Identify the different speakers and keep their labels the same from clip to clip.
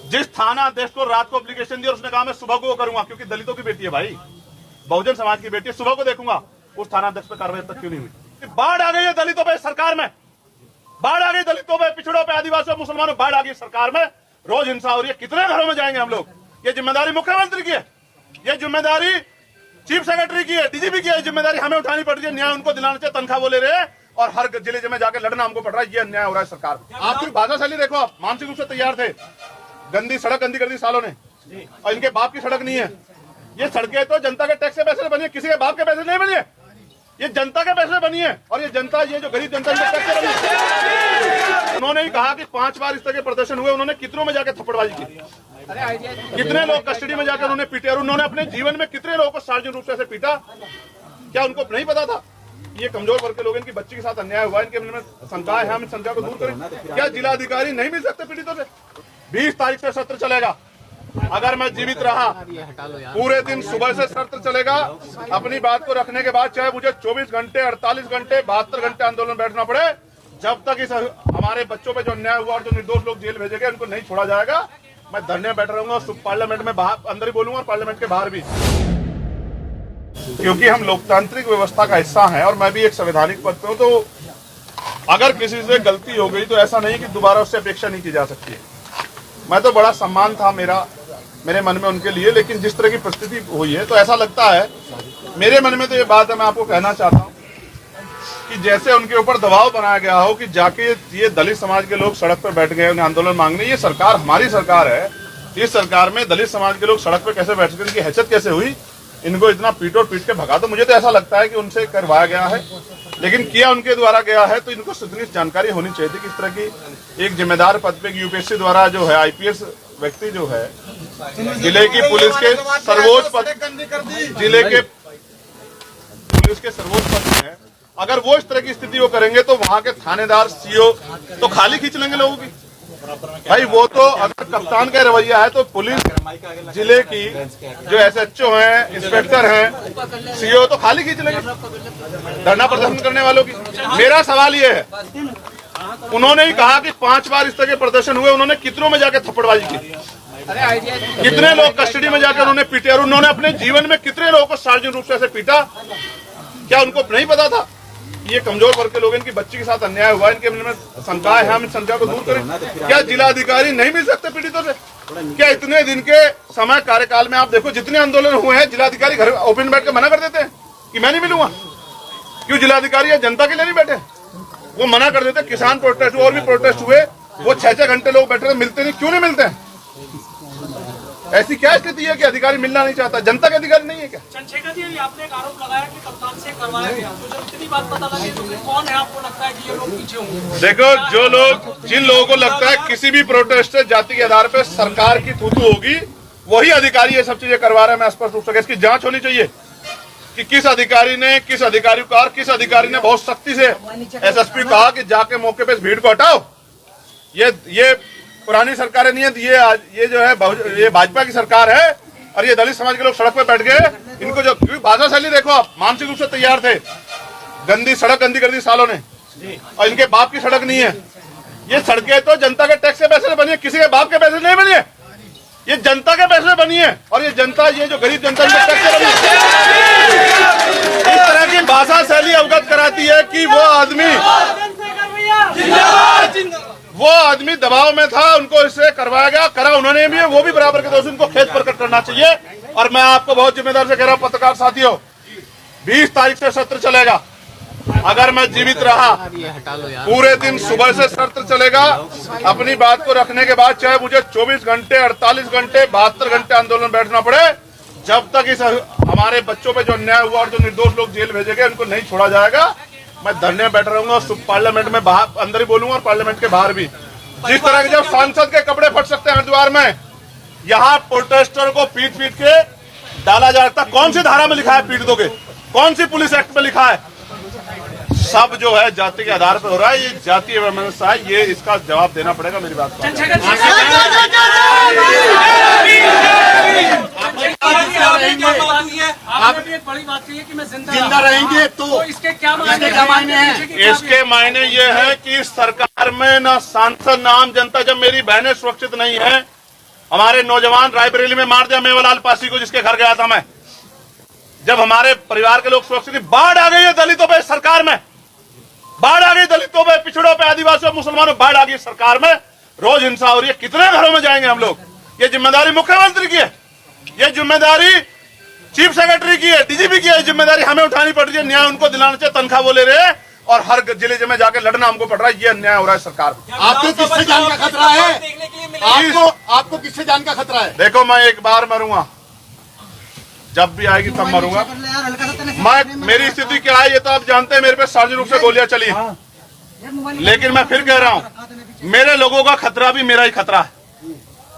Speaker 1: जिस थाना अध्यक्ष को रात को एप्लीकेशन दी और उसने कहा मैं सुबह को करूंगा, क्योंकि दलितों की बेटी है भाई, बहुजन समाज की बेटी है, सुबह को देखूंगा, उस थाना अध्यक्ष पर कार्रवाई तक क्यों नहीं हुई? बाढ़ आ गई है दलितों पे सरकार में, बाढ़ आ गई दलितों पे, पिछड़ों पे, आदिवासियों, मुसलमानों, बाढ़ आ गई सरकार में, रोज हिंसा हो रही है। कितने घरों में जाएंगे हम लोग? ये जिम्मेदारी मुख्यमंत्री की है, ये जिम्मेदारी चीफ सेक्रेटरी की है, डीजीपी की है, जिम्मेदारी हमें उठानी पड़ रही है। न्याय उनको दिलाना चाहिए, तनख्वाह वो ले रहे हैं और हर जिले में जाकर लड़ना हमको पड़ रहा है। ये अन्याय हो रहा है सरकार। आप सिर्फ भाषा शैली देखो, आप मानसिक रूप से तैयार थे। गंदी सड़क गंदी कर दी सालों ने, और इनके बाप की सड़क नहीं है। ये सड़कें तो जनता के टैक्स के पैसे से बनी है, किसी के बाप के पैसे नहीं बनी है, ये जनता के पैसे बनी है। और ये जनता, ये जो गरीब जनता टैक्स से बनी है। उन्होंने ही कहा कि 5 बार इस तरह के प्रदर्शन हुए, उन्होंने कितनों में जाकर थप्पड़बाजी की, कितने लोग कस्टडी में जाकर उन्होंने पीटे, और उन्होंने अपने जीवन में कितने लोगों को सार्वजनिक रूप से ऐसे पीटा। क्या उनको नहीं पता था ये कमजोर वर्ग के लोग, इनकी बच्ची के साथ अन्याय हुआ, इनके मन में शंका है, हम इस शंका को दूर करें। क्या जिलाधिकारी नहीं मिल सकते पीड़ितों से? 20 तारीख से सत्र चलेगा, अगर मैं जीवित रहा पूरे दिन सुबह से सत्र चलेगा। अपनी बात को रखने के बाद चाहे मुझे 24 घंटे, 48 घंटे, 72 घंटे आंदोलन बैठना पड़े, जब तक इस हमारे बच्चों पे जो अन्याय हुआ और जो निर्दोष लोग जेल भेजे गए उनको नहीं छोड़ा जाएगा, मैं धरने में बैठा रहूंगा। पार्लियामेंट में बाहर अंदर ही बोलूंगा और पार्लियामेंट के बाहर भी, क्योंकि हम लोकतांत्रिक व्यवस्था का हिस्सा हैं और मैं भी एक संवैधानिक पद पे हूं। तो अगर किसी से गलती हो गई तो ऐसा नहीं कि दोबारा उससे अपेक्षा नहीं की जा सकती है। मैं तो बड़ा सम्मान था मेरे मन में उनके लिए, लेकिन जिस तरह की परिस्थिति हुई है तो ऐसा लगता है, मेरे मन में तो ये बात है, मैं आपको कहना चाहता हूँ कि जैसे उनके ऊपर दबाव बनाया गया हो कि जाके ये दलित समाज के लोग सड़क पर बैठ गए, उन्हें आंदोलन मांगने। ये सरकार हमारी सरकार है, इस सरकार में दलित समाज के लोग सड़क पर कैसे बैठ सकते, इनकी हैसियत कैसे हुई? इनको इतना पीट के भगा। तो मुझे तो ऐसा लगता है कि उनसे करवाया गया है, लेकिन किया उनके द्वारा गया है तो इनको इतनी जानकारी होनी चाहिए थी कि इस तरह की एक जिम्मेदार पद पे यूपीएससी द्वारा जो है आईपीएस व्यक्ति जो है, जिले की पुलिस के सर्वोच्च पद, जिले के पुलिस के सर्वोच्च पद में है, अगर वो इस तरह की स्थिति वो करेंगे तो वहां के थानेदार, सीओ तो खाली खींच लेंगे लोगों की। भाई वो तो अगर कप्तान का रवैया है तो पुलिस जिले की जो एसएचओ हैं, इंस्पेक्टर हैं, सीओ तो खाली खींच लेंगे धरना प्रदर्शन करने वालों की। मेरा सवाल ये है, उन्होंने ही कहा कि 5 बार इस तरह के प्रदर्शन हुए, उन्होंने कितनों में जाकर थप्पड़बाजी की, कितने लोग कस्टडी में जाकर उन्होंने पीटे, और उन्होंने अपने जीवन में कितने लोगों को सार्वजनिक रूप से ऐसे पीटा। क्या उनको नहीं पता था ये कमजोर वर्ग के लोग, इनकी बच्ची के साथ अन्याय हुआ, इनके मन में शंका है, हम इस शंका को दूर करें। क्या जिलाधिकारी नहीं मिल सकते पीड़ितों से? क्या इतने दिन के समय कार्यकाल में आप देखो जितने आंदोलन हुए हैं, जिलाधिकारी घर ओपन बैठ के मना कर देते हैं कि मैं नहीं मिलूंगा? क्यों जिलाधिकारी जनता के लिए नहीं बैठे? वो मना कर देते। किसान प्रोटेस्ट और भी प्रोटेस्ट हुए, वो 6-6 घंटे लोग बैठे, मिलते नहीं। क्यों नहीं मिलते हैं? ऐसी क्या स्थिति है कि अधिकारी मिलना नहीं चाहता? जनता के अधिकारी नहीं है क्या?
Speaker 2: चंद्रशेखर जी, आपने एक आरोप लगाया कि कप्तान से करवाया गया, तो जब इतनी बात पता लगी तो कौन है आपको लगता है कि ये लोग पीछे होंगे?
Speaker 1: देखो, जो लोग, जिन लोगों को लगता है किसी भी प्रोटेस्ट से जाति के आधार पर सरकार की थूथू होगी, वही अधिकारी ये सब चीजें करवा रहे हैं। मैं स्पष्ट रूप से इसकी जांच होनी चाहिए कि किस अधिकारी ने, किस अधिकारी को, और किस अधिकारी ने बहुत सख्ती से एसएसपी कहा कि जाके मौके पे इस भीड़ को हटाओ। ये पुरानी सरकारें नहीं है, ये जो है ये भाजपा की सरकार है, और ये दलित समाज के लोग सड़क पे बैठ गए। इनको जो भाषा शैली देखो, आप मानसिक रूप से तैयार थे। गंदी सड़क गंदी कर दी सालों ने, और इनके बाप की सड़क नहीं है। ये सड़कें तो जनता के टैक्स के पैसे से बनी है, किसी के बाप के पैसे नहीं बनी है, ये जनता के पैसे से बनी है। और ये जनता, ये जो गरीब जनता टैक्स से बनी है। इस तरह की भाषा शैली अवगत कराती है कि वो आदमी दबाव में था, उनको इससे करवाया गया, करा उन्होंने भी, वो भी बराबर के दोष, उनको खेद प्रकट करना चाहिए। और मैं आपको बहुत जिम्मेदार से कह रहा हूं, पत्रकार साथियों, 20 तारीख से सत्र चलेगा, अगर मैं जीवित रहा पूरे दिन सुबह से सत्र चलेगा। अपनी बात को रखने के बाद चाहे मुझे 24 घंटे, 48 घंटे, 72 घंटे आंदोलन बैठना पड़े, जब तक इस हमारे बच्चों पे जो अन्याय हुआ और जो निर्दोष लोग जेल भेजे गए उनको नहीं छोड़ा जाएगा, मैं धरने में बैठा रहूंगा। पार्लियामेंट में बाहर अंदर ही बोलूंगा और पार्लियामेंट के बाहर भी। जिस तरह के जब सांसद के कपड़े फट सकते हैं हरिद्वार में, यहाँ प्रोटेस्टर को पीट के डाला जाता। कौन सी धारा में लिखा है पीट दोगे? कौन सी पुलिस एक्ट में लिखा है? सब जो है जाति के आधार पर हो रहा है, ये जातीय व्यवस्था है, ये इसका जवाब देना पड़ेगा। मेरी बात
Speaker 2: आपने एक बड़ी बात कही है कि मैं
Speaker 3: जिंदा रहेंगे तो
Speaker 2: इसके क्या मायने हैं?
Speaker 1: इसके मायने ये है कि सरकार में ना सांसद ना आम जनता, जब मेरी बहनें सुरक्षित नहीं है हमारे नौजवान रायबरेली में मार दिया मेवालाल पासी को, जिसके घर गया था मैं। जब हमारे परिवार के लोग सुरक्षित, बाढ़ आ गई है दलितों पे सरकार में, बाढ़ आ गई दलितों पे, पिछड़ों पे, आदिवासियों, मुसलमानों, बाढ़ आ गई सरकार में। रोज हिंसा हो रही है। कितने घरों में जाएंगे हम लोग? ये जिम्मेदारी मुख्यमंत्री की है, ये जिम्मेदारी चीफ सेक्रेटरी की है, डीजीपी की है, जिम्मेदारी हमें उठानी पड़ रही है। न्याय उनको दिलाना चाहिए, तनख्वाह वो ले रहे हैं और हर जिले में जाके लड़ना हमको पड़ रहा है। ये अन्याय हो रहा है सरकार में।
Speaker 3: आपको किससे जान का खतरा है? आपको किससे जान का खतरा है?
Speaker 1: देखो, मैं एक बार मरूंगा, जब भी आएगी तब मरूंगा मैं। मेरी स्थिति क्या है ये तो आप जानते हैं। मेरे पे सार्वजनिक रूप से गोलियां चली, लेकिन मैं फिर कह रहा हूं, मेरे लोगों का खतरा भी मेरा ही खतरा है।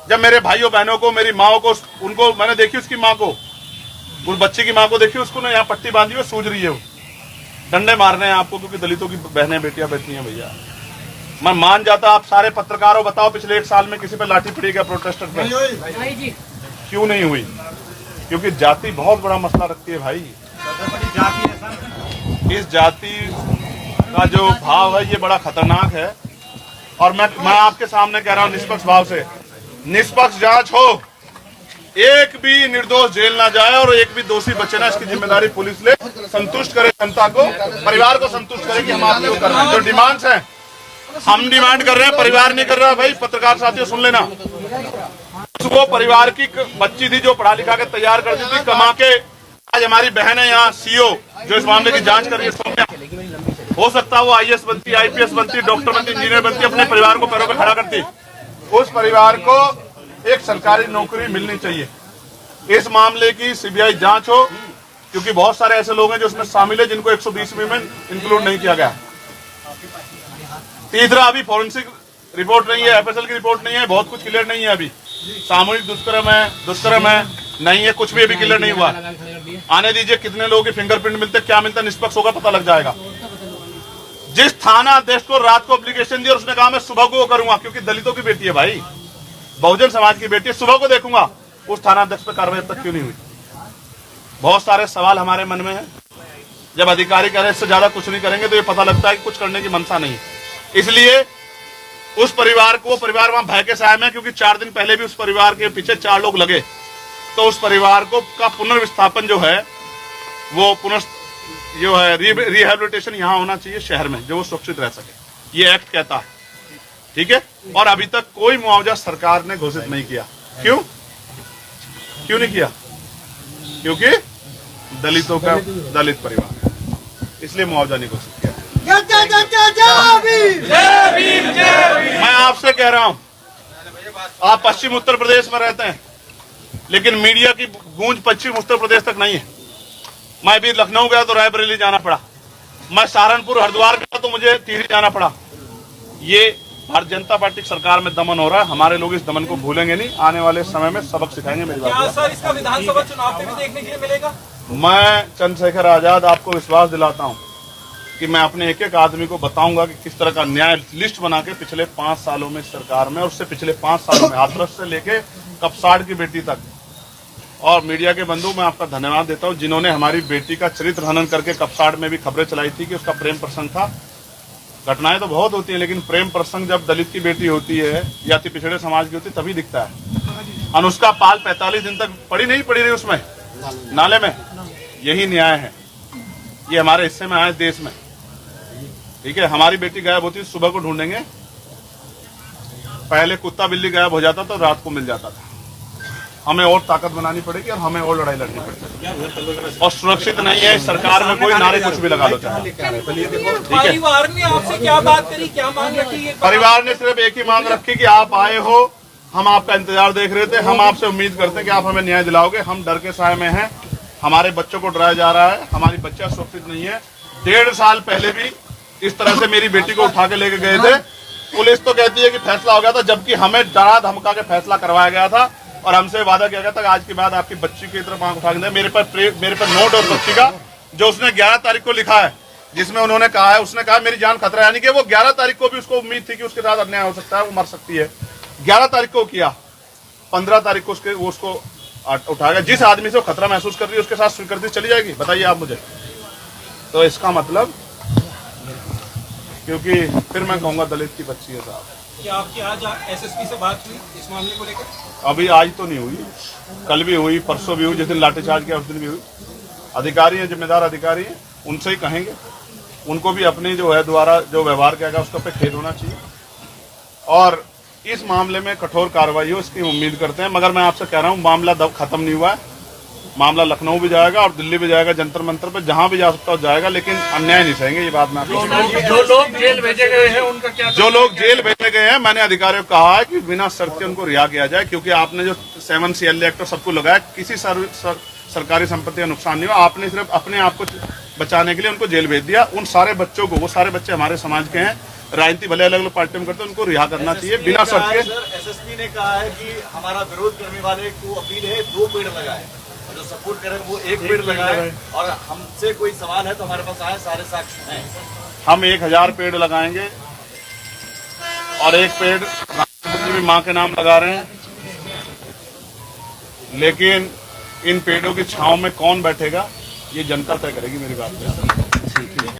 Speaker 1: जब मेरे भाइयों बहनों को, मेरी माओ को, उनको मैंने देखी, उसकी माँ को, उस बच्चे की माँ को देखी, उसको ना यहाँ पट्टी बांधी हुई सूझ रही है, वो डंडे मारने हैं आपको, क्योंकि दलितों की बहनें बेटियां बैठी हैं। भैया मैं मान जाता, आप सारे पत्रकारों बताओ पिछले 1 साल में किसी पे लाठी पड़ी क्या प्रोटेस्टर पे? क्यों नहीं हुई? क्योंकि जाति बहुत बड़ा मसला रखती है भाई। इस जाति का जो भाव है ये बड़ा खतरनाक है। और मैं आपके सामने कह रहा हूं, निष्पक्ष भाव से निष्पक्ष जांच हो, एक भी निर्दोष जेल ना जाए और एक भी दोषी बचे ना, इसकी जिम्मेदारी पुलिस ले। संतुष्ट करे जनता को, परिवार को संतुष्ट करे कि हम आपके वो कर रहे हैं। जो डिमांड्स हैं हम डिमांड कर रहे हैं, परिवार नहीं कर रहा। भाई पत्रकार साथियों सुन लेना, वो परिवार की बच्ची थी जो पढ़ा लिखा के तैयार करती थी, कमा के। आज हमारी बहन है यहाँ सीओ, जो इस मामले की जांच कर रही है, सौम्या। हो सकता है वो आईएएस बनती, आईपीएस बनती, डॉक्टर बनती, इंजीनियर बनती, अपने परिवार को पैरों पर खड़ा करती। उस परिवार को एक सरकारी नौकरी मिलनी चाहिए। इस मामले की सीबीआई जांच हो, क्योंकि बहुत सारे ऐसे लोग हैं जो उसमें शामिल है जिनको 120 में इंक्लूड नहीं किया गया। तीसरा, अभी फॉरेंसिक रिपोर्ट नहीं है, एफएसएल की रिपोर्ट नहीं है, बहुत कुछ क्लियर नहीं है। अभी सामूहिक दुष्कर्म है नहीं है, कुछ भी अभी क्लियर नहीं हुआ। आने दीजिए, कितने लोगों के फिंगरप्रिंट मिलते, क्या मिलता, निष्पक्ष होगा, पता लग जाएगा। जिस थाना अध्यक्ष को रात को एप्लीकेशन दी और उसने कहा मैं सुबह को करूंगा, क्योंकि दलितों की बेटी है भाई, बहुजन समाज की बेटी है, सुबह को देखूंगा, उस थाना अध्यक्ष पर कार्रवाई अब तक क्यों नहीं हुई? बहुत सारे सवाल हमारे मन में है। जब अधिकारी कह रहे इससे ज्यादा कुछ नहीं करेंगे तो ये पता लगता है कि कुछ करने की मंशा नहीं। इसलिए उस परिवार को, परिवार वहां भय के साए में, क्योंकि 4 दिन पहले भी उस परिवार के पीछे 4 लोग लगे, तो उस परिवार को का पुनर्विस्थापन जो है वो रिहेबिलिटेशन यहाँ होना चाहिए शहर में, जो वो सुरक्षित रह सके, ये एक्ट कहता है। ठीक है। और अभी तक कोई मुआवजा सरकार ने घोषित नहीं किया। क्यों नहीं किया? क्योंकि दलितों का दलित परिवार है, इसलिए मुआवजा नहीं घोषित किया। मैं आपसे कह रहा हूं, आप पश्चिम उत्तर प्रदेश में रहते हैं, लेकिन मीडिया की गूंज पश्चिम उत्तर प्रदेश तक नहीं है। मैं भी लखनऊ गया तो रायबरेली जाना पड़ा, मैं सहारनपुर हरिद्वार गया तो मुझे टिहरी जाना पड़ा। ये भारतीय जनता पार्टी की सरकार में दमन हो रहा है। हमारे लोग इस दमन को भूलेंगे नहीं, आने वाले समय में सबक सिखाएंगे। मेरी बात
Speaker 2: क्या सर इसका विधानसभा चुनाव में भी देखने के लिए मिलेगा?
Speaker 1: मैं चंद्रशेखर आजाद आपको विश्वास दिलाता हूं कि मैं अपने एक एक आदमी को बताऊंगा कि किस तरह का न्याय लिस्ट बना के पिछले 5 सालों में सरकार में, और उससे पिछले 5 सालों में हाथरस से लेके कपसाड़ की बेटी तक। और मीडिया के बंधु, मैं आपका धन्यवाद देता हूं जिन्होंने हमारी बेटी का चरित्र हनन करके कपसाड़ में भी खबरें चलाई थी कि उसका प्रेम प्रसंग था। घटनाएं तो बहुत होती हैं, लेकिन प्रेम प्रसंग जब दलित की बेटी होती है या अति पिछड़े समाज की होती है तभी दिखता है। अनुष्का पाल 45 दिन तक पड़ी रही उसमें नाले में। यही न्याय है, ये हमारे हिस्से में आए देश में। ठीक है। हमारी बेटी गायब होती, सुबह को ढूंढेंगे, पहले कुत्ता बिल्ली गायब हो जाता तो रात को मिल जाता था। हमें और ताकत बनानी पड़ेगी और हमें और लड़ाई लड़नी पड़ेगी। और सुरक्षित नहीं है सरकार में कोई, नारे कुछ भी लगा लो चाहे।
Speaker 2: परिवार ने आपसे क्या बात करी, क्या मांग रखी?
Speaker 1: परिवार ने सिर्फ एक ही मांग रखी कि आप आए हो, हम आपका इंतजार देख रहे थे, हम आपसे उम्मीद करते हैं कि आप हमें न्याय दिलाओगे। हम डर के साए में हैं, हमारे बच्चों को डराया जा रहा है, हमारी बच्चियां सुरक्षित नहीं है। 1.5 साल पहले भी इस तरह से मेरी बेटी को उठा के लेके गए थे। पुलिस तो कहती है कि फैसला हो गया था, जबकि हमें डरा धमका के फैसला करवाया गया था और हमसे वादा किया गया था कि आज के बाद आपकी बच्ची की तरफ आंख उठा के। मेरे पर नोट और बच्ची का जो उसने 11 तारीख को लिखा है, जिसमें उन्होंने कहा है, उसने कहा मेरी जान खतरा है, यानी कि वो 11 तारीख को भी उसको उम्मीद थी कि उसके साथ अन्याय हो सकता है, वो मर सकती है। 11 तारीख को किया, 15 तारीख को उसको उठा गया। जिस आदमी से वो खतरा महसूस कर रही है उसके साथ स्वीकृति चली जाएगी, बताइए आप मुझे। तो इसका मतलब, क्योंकि फिर मैं कहूंगा दलित की बच्ची है साहब,
Speaker 2: क्या आपकी आज एसएसपी से बात हुई इस मामले को लेकर?
Speaker 1: अभी आज तो नहीं हुई, कल भी हुई, परसों भी हुई, जिस दिन लाठीचार्ज किया उस दिन भी हुई। अधिकारी हैं, जिम्मेदार अधिकारी हैं, उनसे ही कहेंगे। उनको भी अपनी जो है द्वारा जो व्यवहार किया गया उसका पे खेद होना चाहिए और इस मामले में कठोर कार्रवाई हो इसकी उम्मीद करते हैं। मगर मैं आपसे कह रहा हूं मामला खत्म नहीं हुआ है। मामला लखनऊ भी जाएगा और दिल्ली भी जाएगा, जंतर मंतर पे जहां भी जा सकता हो जाएगा, लेकिन अन्याय नहीं सहेंगे। ये बात मैं आपको
Speaker 2: जो लोग जेल भेजे गए हैं उनका क्या?
Speaker 1: जो लोग जेल भेजे गए हैं मैंने अधिकारियों को कहा है कि बिना शर्त के उनको रिहा किया जाए, क्योंकि आपने जो 7 CLA एक्ट और सबको लगाया, किसी सरकारी संपत्ति का नुकसान नहीं हुआ। आपने सिर्फ अपने आप को बचाने के लिए उनको जेल भेज दिया। उन सारे बच्चों को, वो सारे बच्चे हमारे समाज के हैं, राजनीति भले अलग अलग पार्टी में करते हैं, उनको रिहा करना चाहिए बिना शर्त के।
Speaker 4: एसएसपी ने कहा है कि हमारा विरोध करने वाले को अपील है 2 पेड़ लगाए, और जो सपोर्ट करें वो 1 पेड़ लगाए, और हमसे कोई सवाल है तो हमारे पास आए, सारे साक्ष्य हैं।
Speaker 1: हम 1000 पेड़ लगाएंगे और 1 पेड़ राष्ट्रपति भी मां के नाम लगा रहे हैं, लेकिन इन पेड़ों की छांव में कौन बैठेगा ये जनता तय करेगी। मेरी बात है।